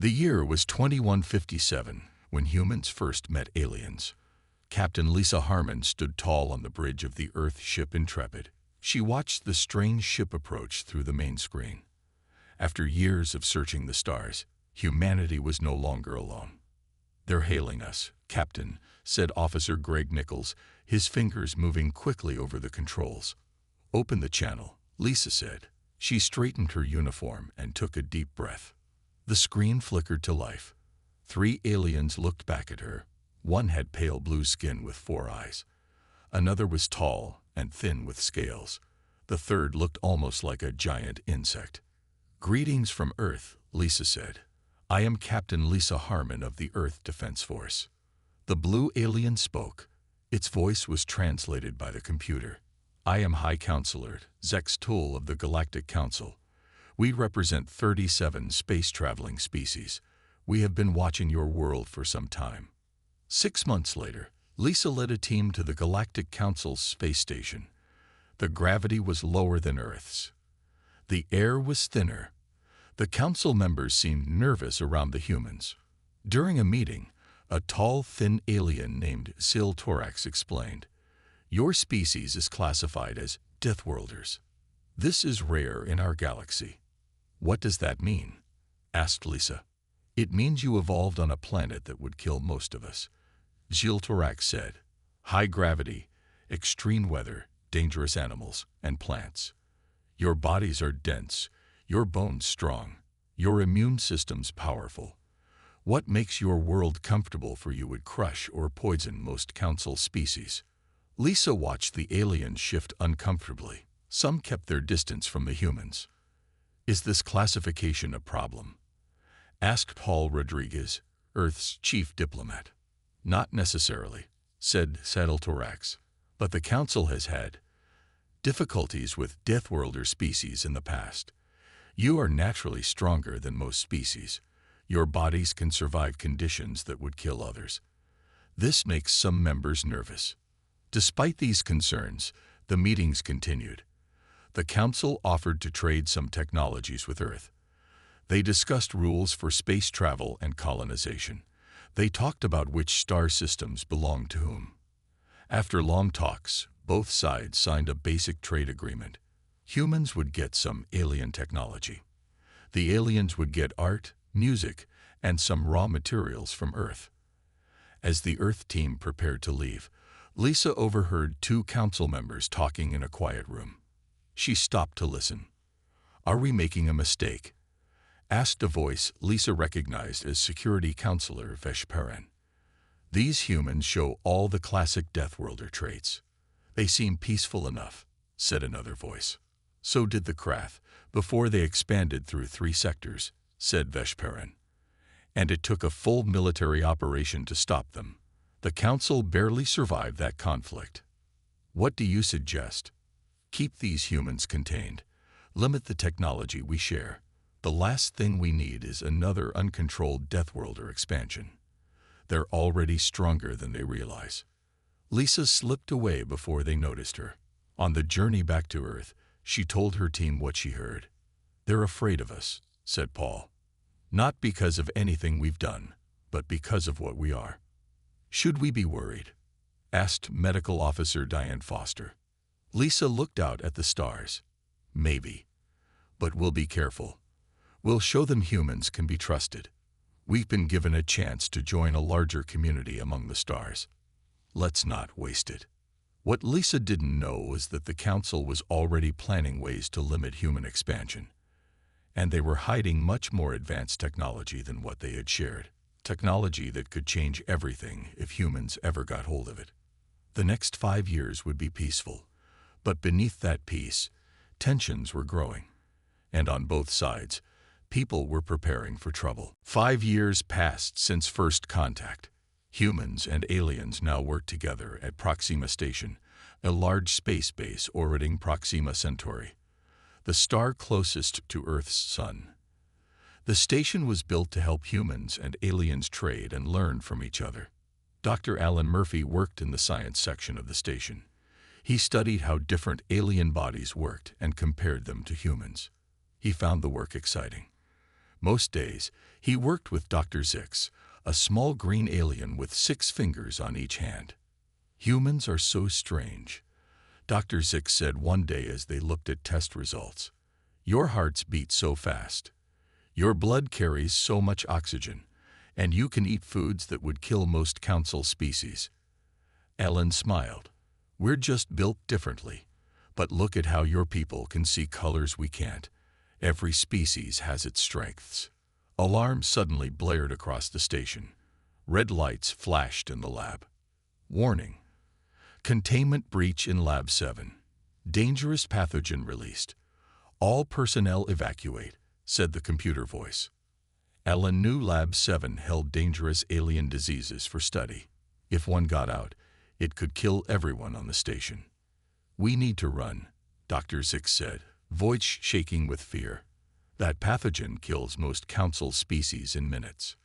The year was 2157 when humans first met aliens. Captain Lisa Harmon stood tall on the bridge of the Earth ship Intrepid. She watched the strange ship approach through the main screen. After years of searching the stars, humanity was no longer alone. "They're hailing us, Captain," said Officer Greg Nichols, his fingers moving quickly over the controls. "Open the channel," Lisa said. She straightened her uniform and took a deep breath. The screen flickered to life. 3 aliens looked back at her. One had pale blue skin with 4 eyes. Another was tall and thin with scales. The third looked almost like a giant insect. "Greetings from Earth," Lisa said. "I am Captain Lisa Harmon of the Earth Defense Force." The blue alien spoke. Its voice was translated by the computer. "I am High Counselor Zex Tool of the Galactic Council. We represent 37 space-traveling species. We have been watching your world for some time." 6 months later, Lisa led a team to the Galactic Council's space station. The gravity was lower than Earth's. The air was thinner. The council members seemed nervous around the humans. During a meeting, a tall, thin alien named Siltorax explained, "Your species is classified as Deathworlders. This is rare in our galaxy." "What does that mean?" asked Lisa. "It means you evolved on a planet that would kill most of us," Siltorax said. "High gravity, extreme weather, dangerous animals, and plants. Your bodies are dense, your bones strong, your immune system's powerful. What makes your world comfortable for you would crush or poison most council species." Lisa watched the aliens shift uncomfortably. Some kept their distance from the humans. "Is this classification a problem?" asked Paul Rodriguez, Earth's chief diplomat. "Not necessarily," said Siltorax, "but the Council has had difficulties with Deathworlder species in the past. You are naturally stronger than most species. Your bodies can survive conditions that would kill others. This makes some members nervous." Despite these concerns, the meetings continued. The Council offered to trade some technologies with Earth. They discussed rules for space travel and colonization. They talked about which star systems belonged to whom. After long talks, both sides signed a basic trade agreement. Humans would get some alien technology. The aliens would get art, music, and some raw materials from Earth. As the Earth team prepared to leave, Lisa overheard 2 council members talking in a quiet room. She stopped to listen. "Are we making a mistake?" asked a voice Lisa recognized as Security Counselor Veshperin. "These humans show all the classic Deathworlder traits. They seem peaceful enough," said another voice. "So did the Krath, before they expanded through 3 sectors," said Veshperin. "And it took a full military operation to stop them. The Council barely survived that conflict. What do you suggest?" "Keep these humans contained. Limit the technology we share. The last thing we need is another uncontrolled Deathworlder expansion. They're already stronger than they realize." Lisa slipped away before they noticed her. On the journey back to Earth, she told her team what she heard. "They're afraid of us," said Paul. "Not because of anything we've done, but because of what we are." "Should we be worried?" asked Medical Officer Diane Foster. Lisa looked out at the stars. "Maybe. But we'll be careful. We'll show them humans can be trusted. We've been given a chance to join a larger community among the stars. Let's not waste it." What Lisa didn't know was that the Council was already planning ways to limit human expansion. And they were hiding much more advanced technology than what they had shared. Technology that could change everything if humans ever got hold of it. The next 5 years would be peaceful. But beneath that peace, tensions were growing. And on both sides, people were preparing for trouble. 5 years passed since first contact. Humans and aliens now worked together at Proxima Station, a large space base orbiting Proxima Centauri, the star closest to Earth's sun. The station was built to help humans and aliens trade and learn from each other. Dr. Alan Murphy worked in the science section of the station. He studied how different alien bodies worked and compared them to humans. He found the work exciting. Most days, he worked with Dr. Zix, a small green alien with 6 fingers on each hand. "Humans are so strange," Dr. Zix said one day as they looked at test results. "Your hearts beat so fast. Your blood carries so much oxygen, and you can eat foods that would kill most council species." Ellen smiled. "We're just built differently. But look at how your people can see colors we can't. Every species has its strengths." Alarms suddenly blared across the station. Red lights flashed in the lab. "Warning. Containment breach in Lab 7. Dangerous pathogen released. All personnel evacuate," said the computer voice. Ellen knew Lab 7 held dangerous alien diseases for study. If one got out, it could kill everyone on the station. "We need to run," Dr. Zix said, voice shaking with fear. "That pathogen kills most council species in minutes."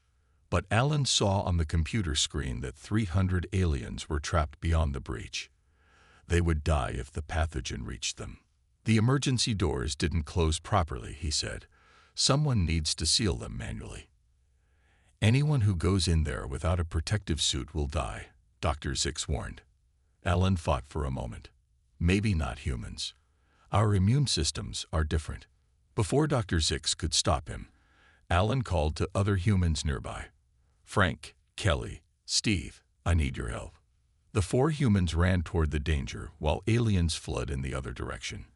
But Alan saw on the computer screen that 300 aliens were trapped beyond the breach. They would die if the pathogen reached them. "The emergency doors didn't close properly," he said. "Someone needs to seal them manually." "Anyone who goes in there without a protective suit will die," Dr. Zix warned. Alan fought for a moment. "Maybe not humans. Our immune systems are different." Before Dr. Zix could stop him, Alan called to other humans nearby. "Frank, Kelly, Steve, I need your help." The 4 humans ran toward the danger while aliens fled in the other direction.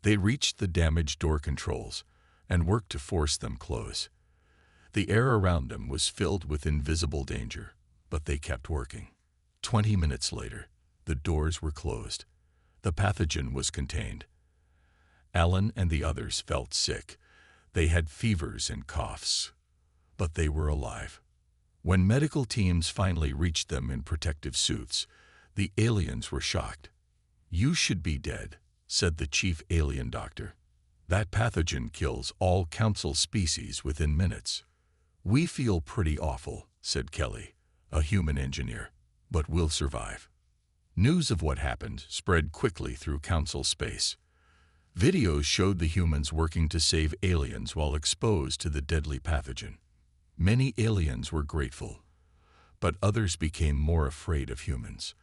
They reached the damaged door controls and worked to force them close. The air around them was filled with invisible danger, but they kept working. 20 minutes later, the doors were closed. The pathogen was contained. Alan and the others felt sick. They had fevers and coughs, but they were alive. When medical teams finally reached them in protective suits, the aliens were shocked. "You should be dead," said the chief alien doctor. "That pathogen kills all council species within minutes." "We feel pretty awful," said Kelly, a human engineer, "but we'll survive." News of what happened spread quickly through council space. Videos showed the humans working to save aliens while exposed to the deadly pathogen. Many aliens were grateful, but others became more afraid of humans.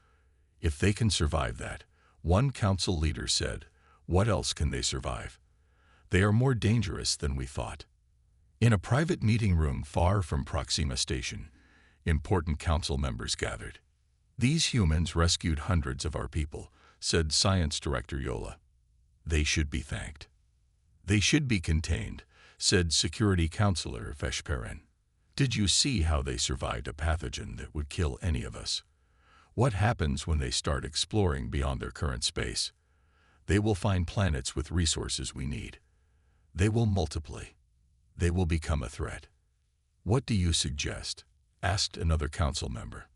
"If they can survive that," one council leader said, "what else can they survive? They are more dangerous than we thought." In a private meeting room far from Proxima Station, important council members gathered. "These humans rescued hundreds of our people," said Science Director Yola. "They should be thanked." "They should be contained," said Security Counselor Veshperin. "Did you see how they survived a pathogen that would kill any of us? What happens when they start exploring beyond their current space? They will find planets with resources we need. They will multiply. They will become a threat." "What do you suggest?" asked another council member.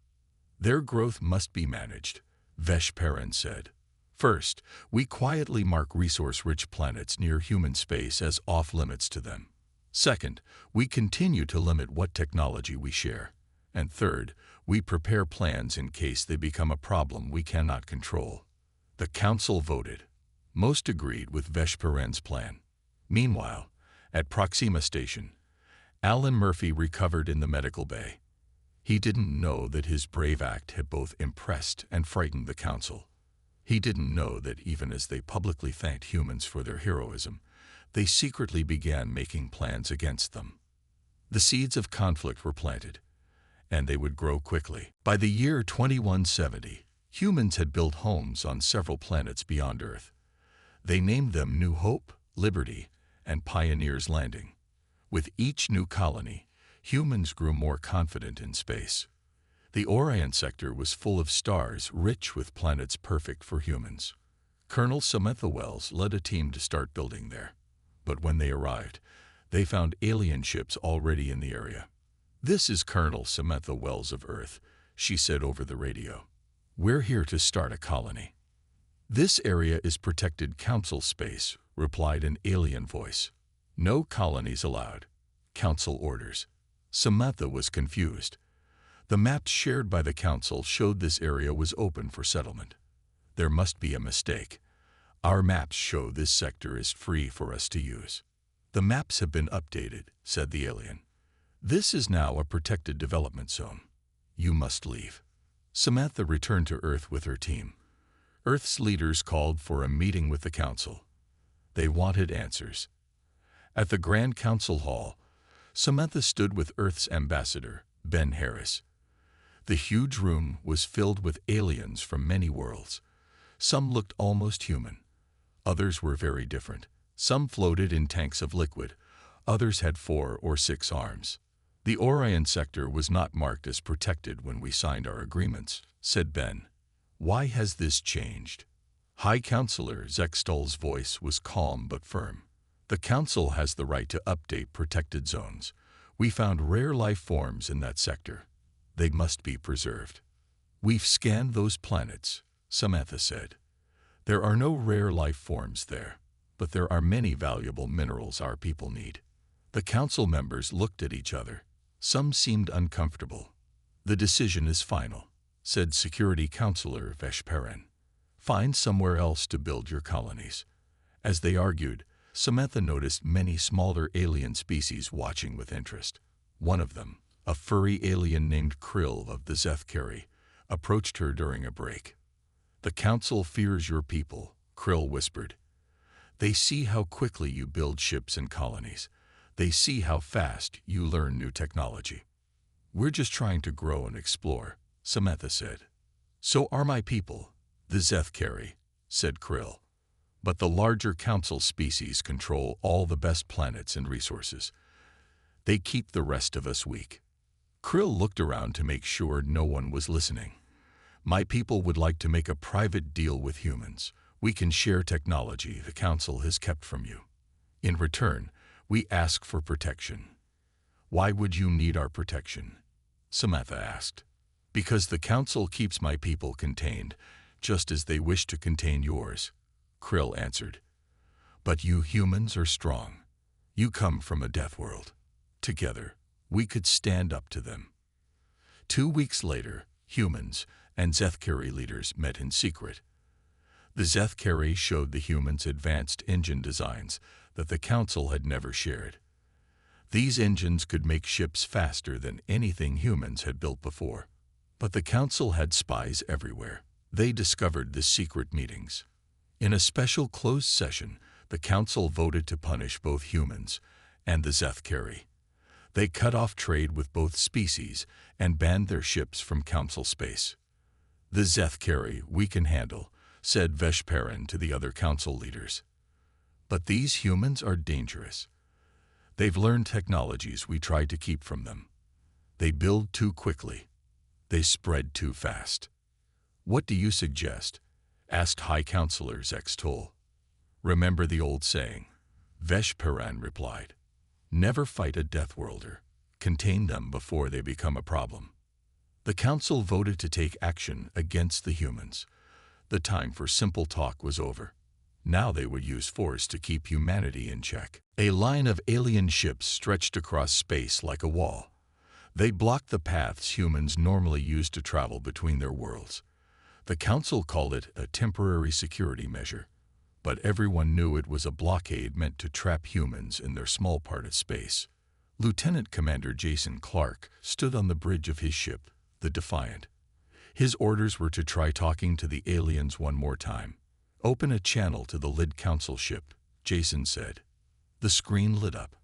"Their growth must be managed," Veshperin said. "First, we quietly mark resource-rich planets near human space as off-limits to them. Second, we continue to limit what technology we share. And third, we prepare plans in case they become a problem we cannot control." The council voted. Most agreed with Veshperin's plan. Meanwhile, at Proxima Station, Alan Murphy recovered in the medical bay. He didn't know that his brave act had both impressed and frightened the council. He didn't know that even as they publicly thanked humans for their heroism, they secretly began making plans against them. The seeds of conflict were planted, and they would grow quickly. By the year 2170, humans had built homes on several planets beyond Earth. They named them New Hope, Liberty, and Pioneer's Landing. With each new colony, humans grew more confident in space. The Orion sector was full of stars rich with planets perfect for humans. Colonel Samantha Wells led a team to start building there. But when they arrived, they found alien ships already in the area. "This is Colonel Samantha Wells of Earth," she said over the radio. "We're here to start a colony." "This area is protected council space," replied an alien voice. "No colonies allowed. Council orders." Samantha was confused. The maps shared by the council showed this area was open for settlement. "There must be a mistake. Our maps show this sector is free for us to use." "The maps have been updated," said the alien. "This is now a protected development zone. You must leave." Samantha returned to Earth with her team. Earth's leaders called for a meeting with the Council. They wanted answers. At the Grand Council Hall, Samantha stood with Earth's ambassador, Ben Harris. The huge room was filled with aliens from many worlds. Some looked almost human. Others were very different. Some floated in tanks of liquid. Others had 4 or 6 arms. "The Orion sector was not marked as protected when we signed our agreements," said Ben. "Why has this changed?" High Counselor Zextol's voice was calm but firm. "The Council has the right to update protected zones. We found rare life forms in that sector. They must be preserved." "We've scanned those planets," Samantha said. "There are no rare life forms there, but there are many valuable minerals our people need." The Council members looked at each other. Some seemed uncomfortable. "The decision is final," said Security Counselor Veshperin. "Find somewhere else to build your colonies." As they argued, Samantha noticed many smaller alien species watching with interest. One of them, a furry alien named Krill of the Zethkari, approached her during a break. "The Council fears your people," Krill whispered. "They see how quickly you build ships and colonies. They see how fast you learn new technology." "We're just trying to grow and explore," Samantha said. "So are my people, the Zethkari," said Krill. "But the larger Council species control all the best planets and resources. They keep the rest of us weak." Krill looked around to make sure no one was listening. "My people would like to make a private deal with humans. We can share technology the Council has kept from you. In return, we ask for protection." "Why would you need our protection?" Samantha asked. "Because the Council keeps my people contained, just as they wish to contain yours," Krill answered. "But you humans are strong. You come from a death world. Together, we could stand up to them." 2 weeks later, humans and Zethkari leaders met in secret. The Zethkari showed the humans advanced engine designs that the Council had never shared. These engines could make ships faster than anything humans had built before. But the Council had spies everywhere. They discovered the secret meetings. In a special closed session, the Council voted to punish both humans and the Zethkari. They cut off trade with both species and banned their ships from Council space. "The Zethkari we can handle," said Veshperin to the other Council leaders. "But these humans are dangerous. They've learned technologies we tried to keep from them. They build too quickly. They spread too fast." "What do you suggest?" asked High Counselor Zextol. "Remember the old saying," Veshperin replied. "Never fight a Deathworlder. Contain them before they become a problem." The Council voted to take action against the humans. The time for simple talk was over. Now they would use force to keep humanity in check. A line of alien ships stretched across space like a wall. They blocked the paths humans normally use to travel between their worlds. The Council called it a temporary security measure, but everyone knew it was a blockade meant to trap humans in their small part of space. Lieutenant Commander Jason Clark stood on the bridge of his ship, the Defiant. His orders were to try talking to the aliens one more time. "Open a channel to the Lid Council ship," Jason said. The screen lit up.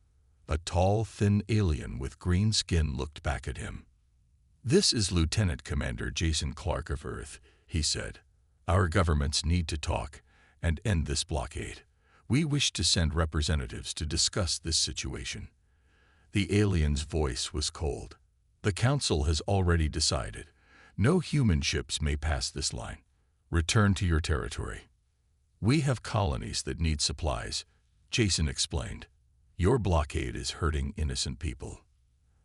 A tall, thin alien with green skin looked back at him. "This is Lieutenant Commander Jason Clark of Earth," he said. "Our governments need to talk and end this blockade. We wish to send representatives to discuss this situation." The alien's voice was cold. "The Council has already decided. No human ships may pass this line. Return to your territory." "We have colonies that need supplies," Jason explained. "Your blockade is hurting innocent people."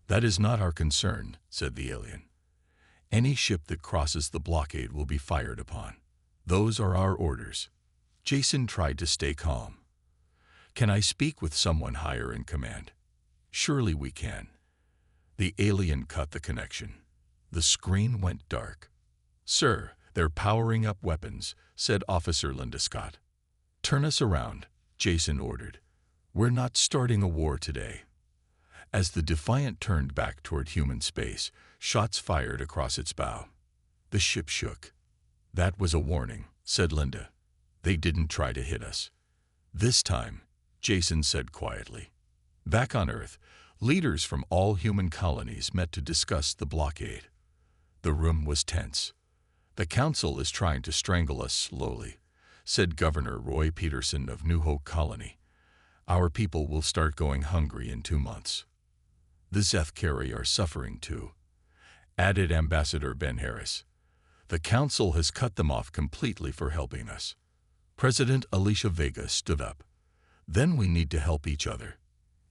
"That is not our concern," said the alien. "Any ship that crosses the blockade will be fired upon. Those are our orders." Jason tried to stay calm. "Can I speak with someone higher in command?" "Surely we can." The alien cut the connection. The screen went dark. "Sir, they're powering up weapons," said Officer Linda Scott. "Turn us around," Jason ordered. We're not starting a war today. As the Defiant turned back toward human space, shots fired across its bow. The ship shook. That was a warning, said Linda. They didn't try to hit us. This time, Jason said quietly. Back on Earth, leaders from all human colonies met to discuss the blockade. The room was tense. The Council is trying to strangle us slowly, said Governor Roy Peterson of New Hope Colony. Our people will start going hungry in 2 months. The Zethkari are suffering too, added Ambassador Ben Harris. The Council has cut them off completely for helping us. President Alicia Vega stood up. Then we need to help each other.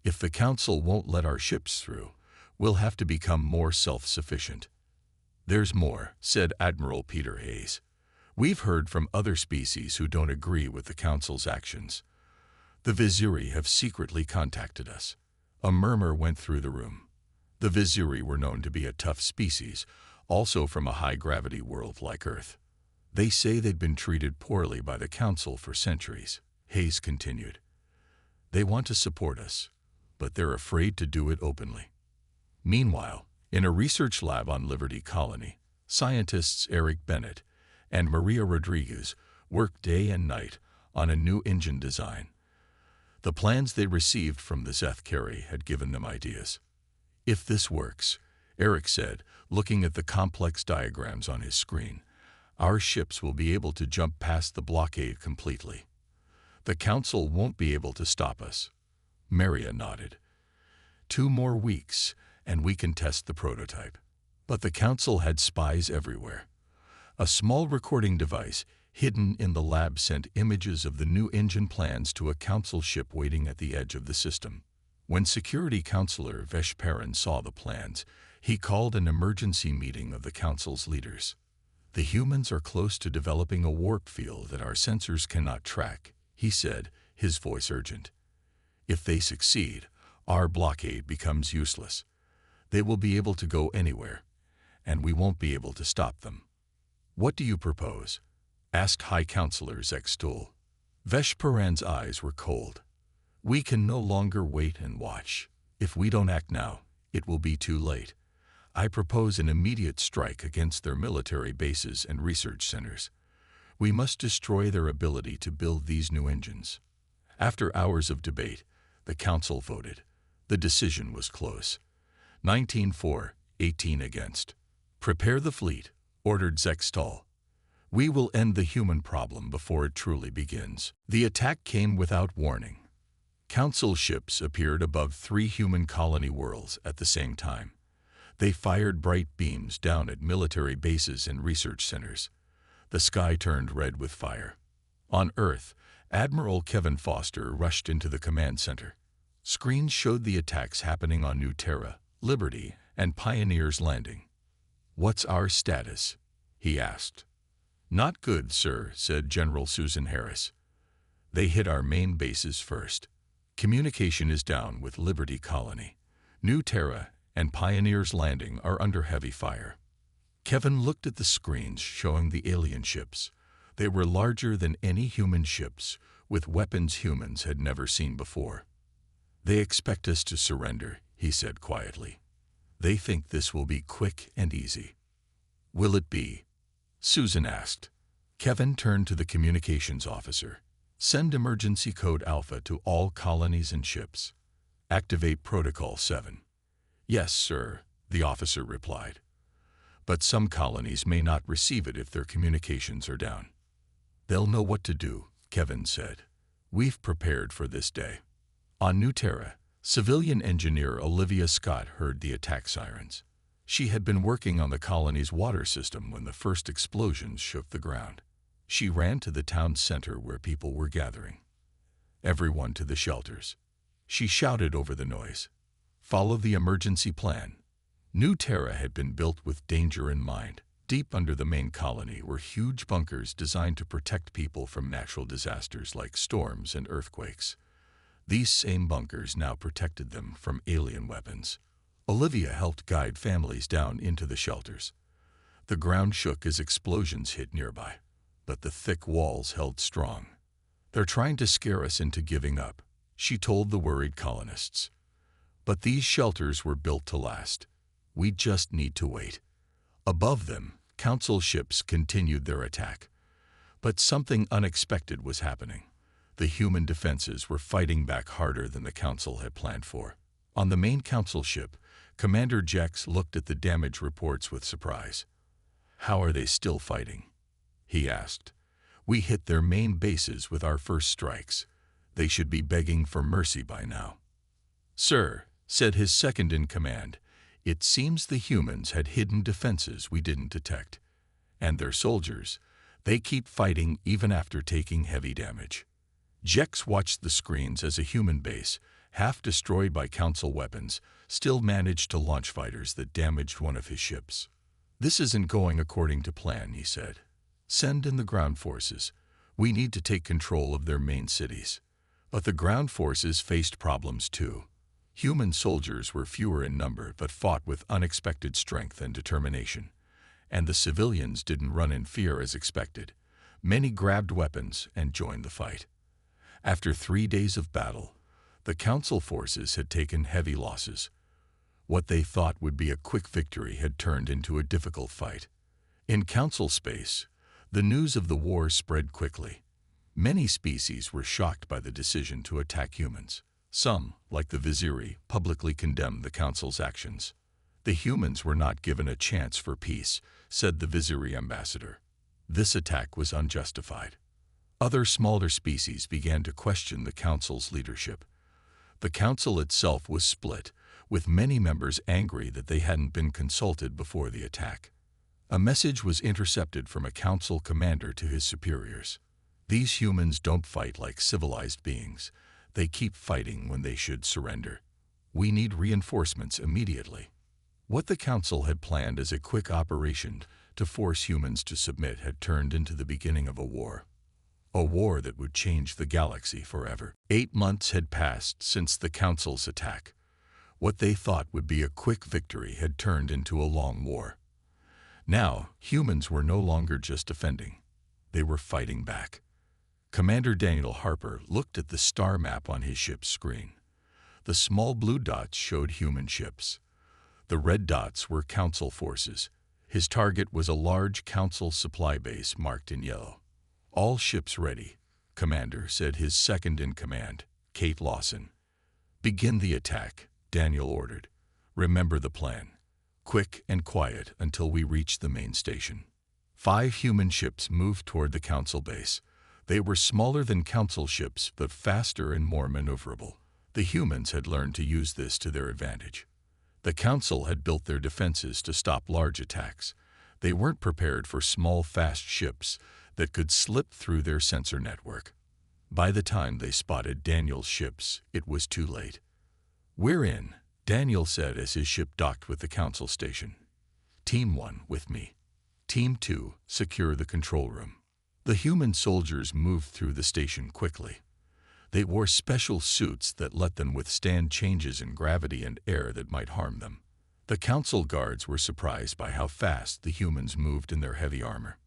If the Council won't let our ships through, we'll have to become more self-sufficient. There's more, said Admiral Peter Hayes. We've heard from other species who don't agree with the Council's actions. The Vizuri have secretly contacted us. A murmur went through the room. The Vizuri were known to be a tough species, also from a high-gravity world like Earth. They say they'd been treated poorly by the Council for centuries, Hayes continued. They want to support us, but they're afraid to do it openly. Meanwhile, in a research lab on Liberty Colony, scientists Eric Bennett and Maria Rodriguez worked day and night on a new engine design. The plans they received from the Zethkari had given them ideas. If this works, Eric said, looking at the complex diagrams on his screen, our ships will be able to jump past the blockade completely. The Council won't be able to stop us. Maria nodded. 2 more weeks, and we can test the prototype. But the Council had spies everywhere. A small recording device hidden in the lab sent images of the new engine plans to a Council ship waiting at the edge of the system. When Security Counselor Vesh Perrin saw the plans, he called an emergency meeting of the Council's leaders. The humans are close to developing a warp field that our sensors cannot track, he said, his voice urgent. If they succeed, our blockade becomes useless. They will be able to go anywhere, and we won't be able to stop them. What do you propose? Asked High Counselor Zextul. Vesh Perrin's eyes were cold. We can no longer wait and watch. If we don't act now, it will be too late. I propose an immediate strike against their military bases and research centers. We must destroy their ability to build these new engines. After hours of debate, the Council voted. The decision was close. 19 for, 18 against. Prepare the fleet, ordered Zextal. We will end the human problem before it truly begins. The attack came without warning. Council ships appeared above 3 human colony worlds at the same time. They fired bright beams down at military bases and research centers. The sky turned red with fire. On Earth, Admiral Kevin Foster rushed into the command center. Screens showed the attacks happening on New Terra, Liberty, and Pioneer's Landing. What's our status? He asked. Not good, sir, said General Susan Harris. They hit our main bases first. Communication is down with Liberty Colony. New Terra and Pioneer's Landing are under heavy fire. Kevin looked at the screens showing the alien ships. They were larger than any human ships, with weapons humans had never seen before. They expect us to surrender, he said quietly. They think this will be quick and easy. Will it be? Susan asked. Kevin turned to the communications officer. Send emergency code Alpha to all colonies and ships. Activate Protocol 7. Yes, sir, the officer replied. But some colonies may not receive it if their communications are down. They'll know what to do, Kevin said. We've prepared for this day. On New Terra, civilian engineer Olivia Scott heard the attack sirens. She had been working on the colony's water system when the first explosions shook the ground. She ran to the town center where people were gathering. Everyone to the shelters. She shouted over the noise. Follow the emergency plan. New Terra had been built with danger in mind. Deep under the main colony were huge bunkers designed to protect people from natural disasters like storms and earthquakes. These same bunkers now protected them from alien weapons. Olivia helped guide families down into the shelters. The ground shook as explosions hit nearby, but the thick walls held strong. They're trying to scare us into giving up, she told the worried colonists. But these shelters were built to last. We just need to wait. Above them, Council ships continued their attack. But something unexpected was happening. The human defenses were fighting back harder than the Council had planned for. On the main Council ship, Commander Jex looked at the damage reports with surprise. "How are they still fighting?" he asked. "We hit their main bases with our first strikes. They should be begging for mercy by now." "Sir," said his second-in-command, "it seems the humans had hidden defenses we didn't detect. And their soldiers, they keep fighting even after taking heavy damage." Jex watched the screens as a human base, half destroyed by Council weapons, still managed to launch fighters that damaged one of his ships. "This isn't going according to plan," he said. "Send in the ground forces. We need to take control of their main cities." But the ground forces faced problems too. Human soldiers were fewer in number but fought with unexpected strength and determination. And the civilians didn't run in fear as expected. Many grabbed weapons and joined the fight. After 3 days of battle, the Council forces had taken heavy losses. What they thought would be a quick victory had turned into a difficult fight. In Council space, the news of the war spread quickly. Many species were shocked by the decision to attack humans. Some, like the Viziri, publicly condemned the Council's actions. "The humans were not given a chance for peace," said the Viziri ambassador. "This attack was unjustified." Other smaller species began to question the Council's leadership. The Council itself was split, with many members angry that they hadn't been consulted before the attack. A message was intercepted from a Council commander to his superiors. "These humans don't fight like civilized beings. They keep fighting when they should surrender. We need reinforcements immediately." What the Council had planned as a quick operation to force humans to submit had turned into the beginning of a war. A war that would change the galaxy forever. 8 months had passed since the Council's attack. What they thought would be a quick victory had turned into a long war. Now, humans were no longer just defending. They were fighting back. Commander Daniel Harper looked at the star map on his ship's screen. The small blue dots showed human ships. The red dots were Council forces. His target was a large Council supply base marked in yellow. "All ships ready," Commander said his second-in-command, Kate Lawson. "Begin the attack," Daniel ordered. "Remember the plan. Quick and quiet until we reach the main station." 5 human ships moved toward the Council base. They were smaller than Council ships, but faster and more maneuverable. The humans had learned to use this to their advantage. The Council had built their defenses to stop large attacks. They weren't prepared for small, fast ships that could slip through their sensor network. By the time they spotted Daniel's ships, it was too late. "We're in," Daniel said as his ship docked with the Council station. "Team 1 with me. Team 2, secure the control room." The human soldiers moved through the station quickly. They wore special suits that let them withstand changes in gravity and air that might harm them. The Council guards were surprised by how fast the humans moved in their heavy armor.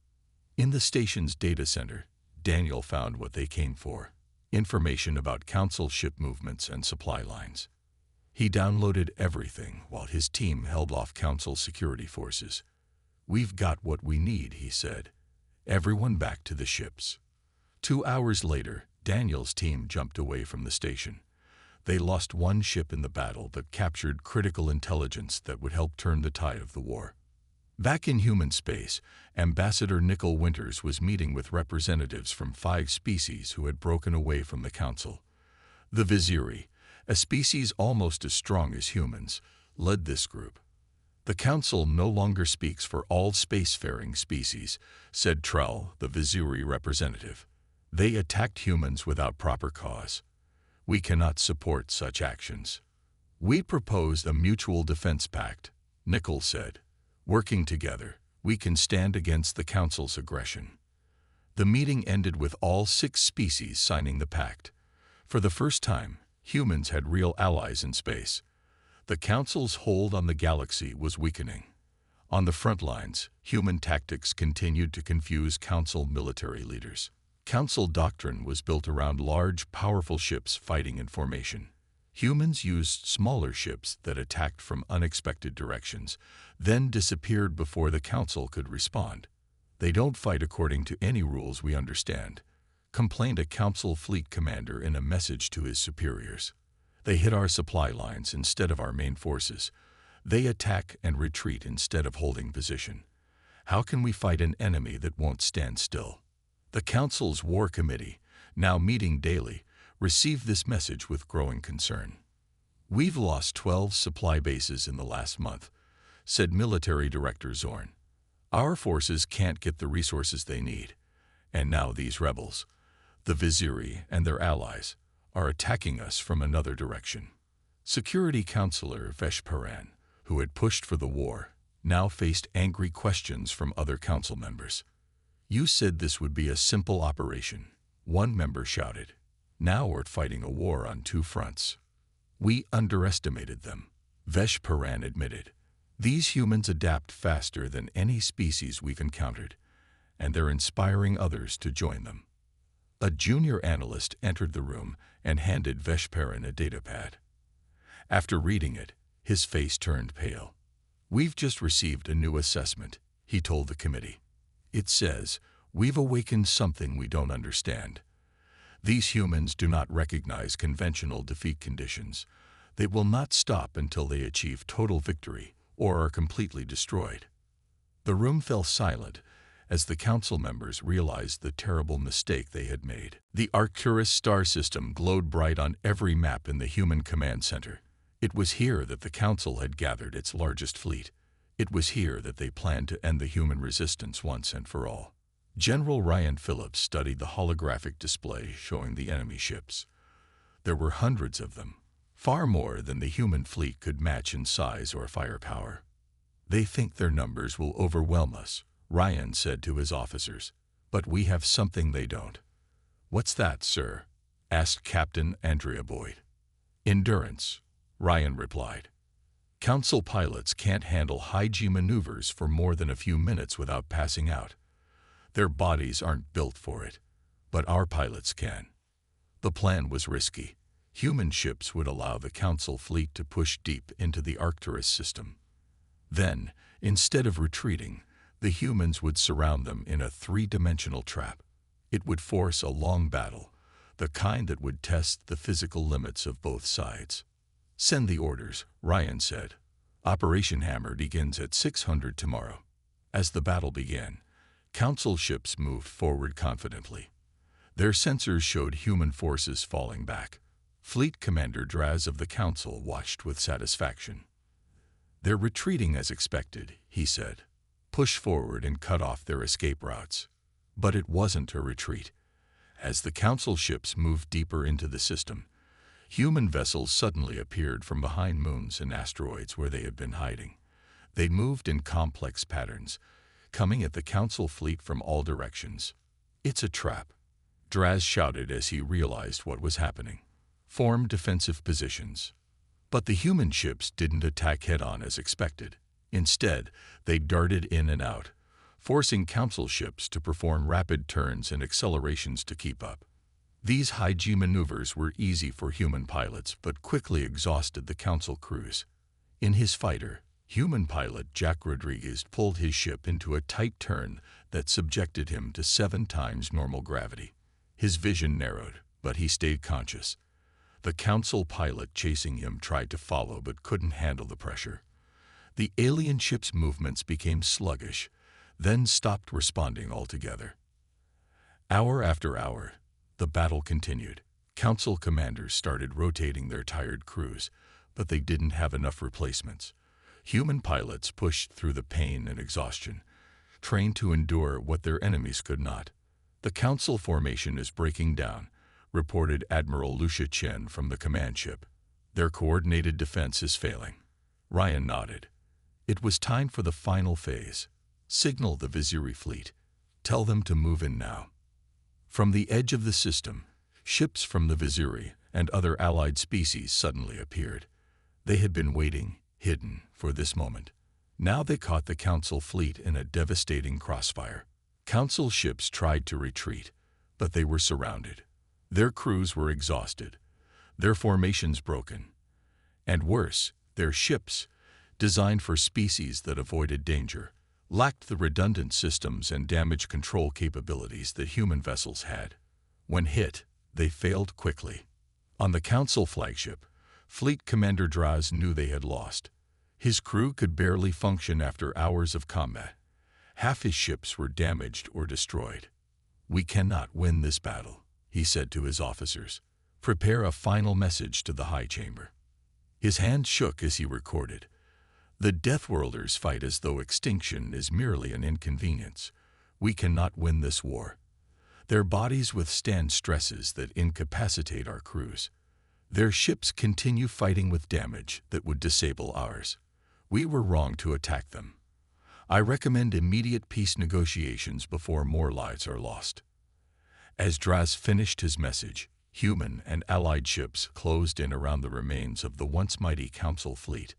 In the station's data center, Daniel found what they came for: information about Council ship movements and supply lines. He downloaded everything while his team held off Council security forces. "We've got what we need," he said. "Everyone back to the ships." 2 hours later, Daniel's team jumped away from the station. They lost 1 ship in the battle but captured critical intelligence that would help turn the tide of the war. Back in human space, Ambassador Nickel Winters was meeting with representatives from 5 species who had broken away from the Council. The Viziri, a species almost as strong as humans, led this group. "The Council no longer speaks for all spacefaring species," said Trell, the Viziri representative. "They attacked humans without proper cause. We cannot support such actions." "We proposed a mutual defense pact," Nickel said. "Working together, we can stand against the Council's aggression." The meeting ended with all 6 species signing the pact. For the first time, humans had real allies in space. The Council's hold on the galaxy was weakening. On the front lines, human tactics continued to confuse Council military leaders. Council doctrine was built around large, powerful ships fighting in formation. Humans used smaller ships that attacked from unexpected directions, then disappeared before the Council could respond. "They don't fight according to any rules we understand," complained a Council fleet commander in a message to his superiors. "They hit our supply lines instead of our main forces. They attack and retreat instead of holding position. How can we fight an enemy that won't stand still?" The Council's War Committee, now meeting daily, received this message with growing concern. "We've lost 12 supply bases in the last month," said Military Director Zorn. "Our forces can't get the resources they need. And now these rebels, the Viziri and their allies, are attacking us from another direction." Security Counselor Veshparan, who had pushed for the war, now faced angry questions from other council members. "You said this would be a simple operation," one member shouted. "Now we're fighting a war on two fronts." "We underestimated them," Veshparan admitted. "These humans adapt faster than any species we've encountered, and they're inspiring others to join them." A junior analyst entered the room and handed Veshparan a datapad. After reading it, his face turned pale. "We've just received a new assessment," he told the committee. "It says we've awakened something we don't understand. These humans do not recognize conventional defeat conditions. They will not stop until they achieve total victory or are completely destroyed." The room fell silent as the council members realized the terrible mistake they had made. The Arcturus star system glowed bright on every map in the human command center. It was here that the council had gathered its largest fleet. It was here that they planned to end the human resistance once and for all. General Ryan Phillips studied the holographic display showing the enemy ships. There were hundreds of them, far more than the human fleet could match in size or firepower. "They think their numbers will overwhelm us," Ryan said to his officers. "But we have something they don't." "What's that, sir?" asked Captain Andrea Boyd. "Endurance," Ryan replied. "Council pilots can't handle high-G maneuvers for more than a few minutes without passing out. Their bodies aren't built for it, but our pilots can." The plan was risky. Human ships would allow the Council fleet to push deep into the Arcturus system. Then, instead of retreating, the humans would surround them in a three-dimensional trap. It would force a long battle, the kind that would test the physical limits of both sides. "Send the orders," Ryan said. "Operation Hammer begins at 600 tomorrow." As the battle began, Council ships moved forward confidently. Their sensors showed human forces falling back. Fleet Commander Draz of the Council watched with satisfaction. "They're retreating as expected," he said. "Push forward and cut off their escape routes." But it wasn't a retreat. As the Council ships moved deeper into the system, human vessels suddenly appeared from behind moons and asteroids where they had been hiding. They moved in complex patterns, coming at the Council fleet from all directions. "It's a trap," Draz shouted as he realized what was happening. "Form defensive positions." But the human ships didn't attack head-on as expected. Instead, they darted in and out, forcing Council ships to perform rapid turns and accelerations to keep up. These high-G maneuvers were easy for human pilots but quickly exhausted the Council crews. In his fighter, human pilot Jack Rodriguez pulled his ship into a tight turn that subjected him to 7 times normal gravity. His vision narrowed, but he stayed conscious. The Council pilot chasing him tried to follow but couldn't handle the pressure. The alien ship's movements became sluggish, then stopped responding altogether. Hour after hour, the battle continued. Council commanders started rotating their tired crews, but they didn't have enough replacements. Human pilots pushed through the pain and exhaustion, trained to endure what their enemies could not. "The Council formation is breaking down," reported Admiral Lucia Chen from the command ship. "Their coordinated defense is failing." Ryan nodded. It was time for the final phase. "Signal the Viziri fleet. Tell them to move in now." From the edge of the system, ships from the Viziri and other allied species suddenly appeared. They had been waiting, hidden, for this moment. Now they caught the Council fleet in a devastating crossfire. Council ships tried to retreat, But they were surrounded. Their crews were exhausted, their formations broken, and worse, their ships, designed for species that avoided danger, lacked the redundant systems and damage control capabilities that human vessels had. When hit, they failed quickly. On the Council flagship, Fleet Commander Draz knew they had lost. His crew could barely function after hours of combat. Half his ships were damaged or destroyed. "We cannot win this battle," he said to his officers. "Prepare a final message to the High Chamber." His hand shook as he recorded. "The Deathworlders fight as though extinction is merely an inconvenience. We cannot win this war. Their bodies withstand stresses that incapacitate our crews. Their ships continue fighting with damage that would disable ours. We were wrong to attack them. I recommend immediate peace negotiations before more lives are lost." As Draz finished his message, human and allied ships closed in around the remains of the once mighty Council fleet.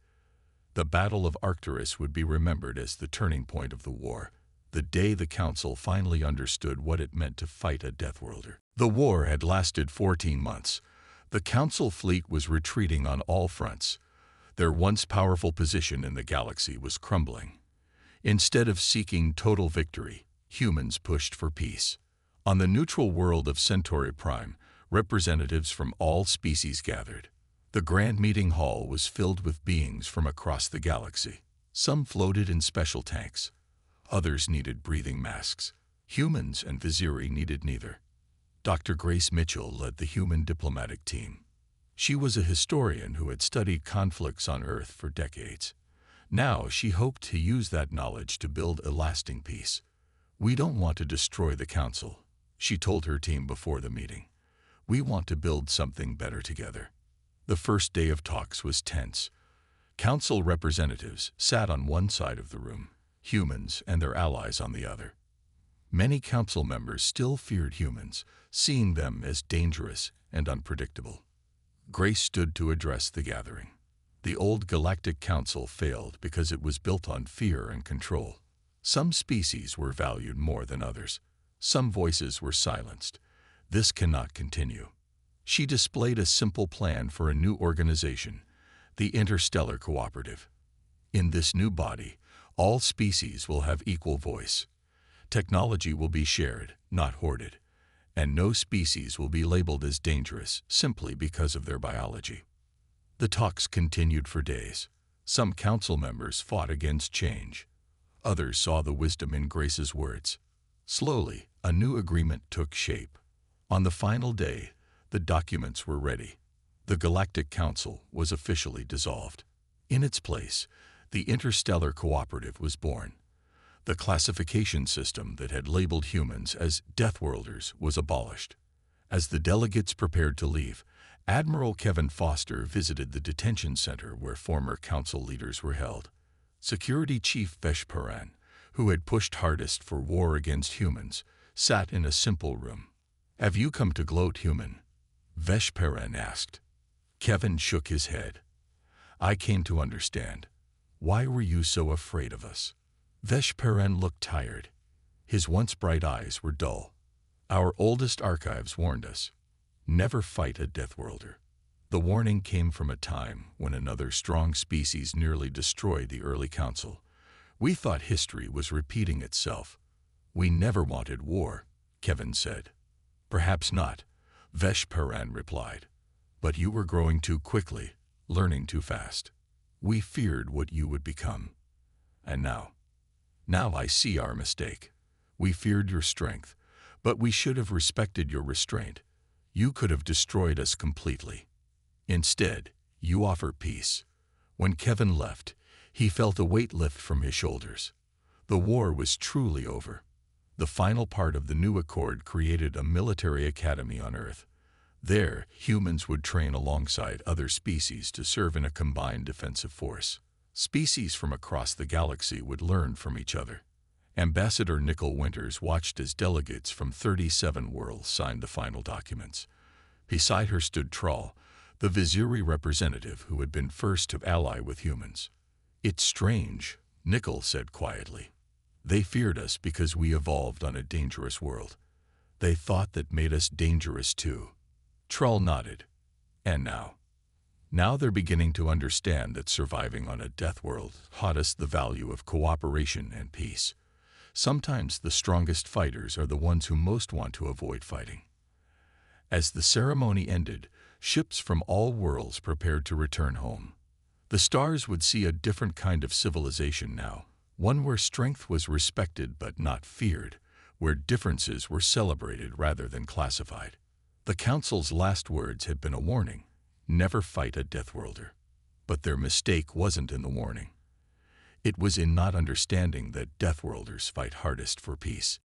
The Battle of Arcturus would be remembered as the turning point of the war, the day the Council finally understood what it meant to fight a Deathworlder. The war had lasted 14 months. The Council fleet was retreating on all fronts. Their once powerful position in the galaxy was crumbling. Instead of seeking total victory, humans pushed for peace. On the neutral world of Centauri Prime, representatives from all species gathered. The grand meeting hall was filled with beings from across the galaxy. Some floated in special tanks. Others needed breathing masks. Humans and Viziri needed neither. Dr. Grace Mitchell led the human diplomatic team. She was a historian who had studied conflicts on Earth for decades. Now she hoped to use that knowledge to build a lasting peace. "We don't want to destroy the Council," she told her team before the meeting. "We want to build something better together." The first day of talks was tense. Council representatives sat on one side of the room, humans and their allies on the other. Many Council members still feared humans, seeing them as dangerous and unpredictable. Grace stood to address the gathering. The old Galactic Council failed because it was built on fear and control. Some species were valued more than others. Some voices were silenced. This cannot continue. She displayed a simple plan for a new organization, the Interstellar Cooperative. In this new body, all species will have equal voice. Technology will be shared, not hoarded, and no species will be labeled as dangerous simply because of their biology. The talks continued for days. Some council members fought against change. Others saw the wisdom in Grace's words. Slowly, a new agreement took shape. On the final day, the documents were ready. The Galactic Council was officially dissolved. In its place, the Interstellar Cooperative was born. The classification system that had labeled humans as Deathworlders was abolished. As the delegates prepared to leave, Admiral Kevin Foster visited the detention center where former council leaders were held. Security Chief Veshparan, who had pushed hardest for war against humans, sat in a simple room. "Have you come to gloat, human?" Veshparan asked. Kevin shook his head. "I came to understand. Why were you so afraid of us?" Veshparan looked tired. His once bright eyes were dull. "Our oldest archives warned us. Never fight a Deathworlder." The warning came from a time when another strong species nearly destroyed the early council. "We thought history was repeating itself." "We never wanted war," Kevin said. "Perhaps not," Veshparan replied. "But you were growing too quickly, learning too fast. We feared what you would become. And now I see our mistake. We feared your strength, but we should have respected your restraint. You could have destroyed us completely. Instead, you offer peace." When Kevin left, he felt a weight lift from his shoulders. The war was truly over. The final part of the new accord created a military academy on Earth. There, humans would train alongside other species to serve in a combined defensive force. Species from across the galaxy would learn from each other. Ambassador Nicole Winters watched as delegates from 37 worlds signed the final documents. Beside her stood Troll, the Viziri representative who had been first to ally with humans. "It's strange," Nicole said quietly. "They feared us because we evolved on a dangerous world. They thought that made us dangerous too. Trull nodded. And now? Now they're beginning to understand that surviving on a death world taught us the value of cooperation and peace. Sometimes the strongest fighters are the ones who most want to avoid fighting. As the ceremony ended, ships from all worlds prepared to return home. The stars would see a different kind of civilization now, one where strength was respected but not feared, where differences were celebrated rather than classified. The Council's last words had been a warning: never fight a Deathworlder. But their mistake wasn't in the warning. It was in not understanding that Deathworlders fight hardest for peace.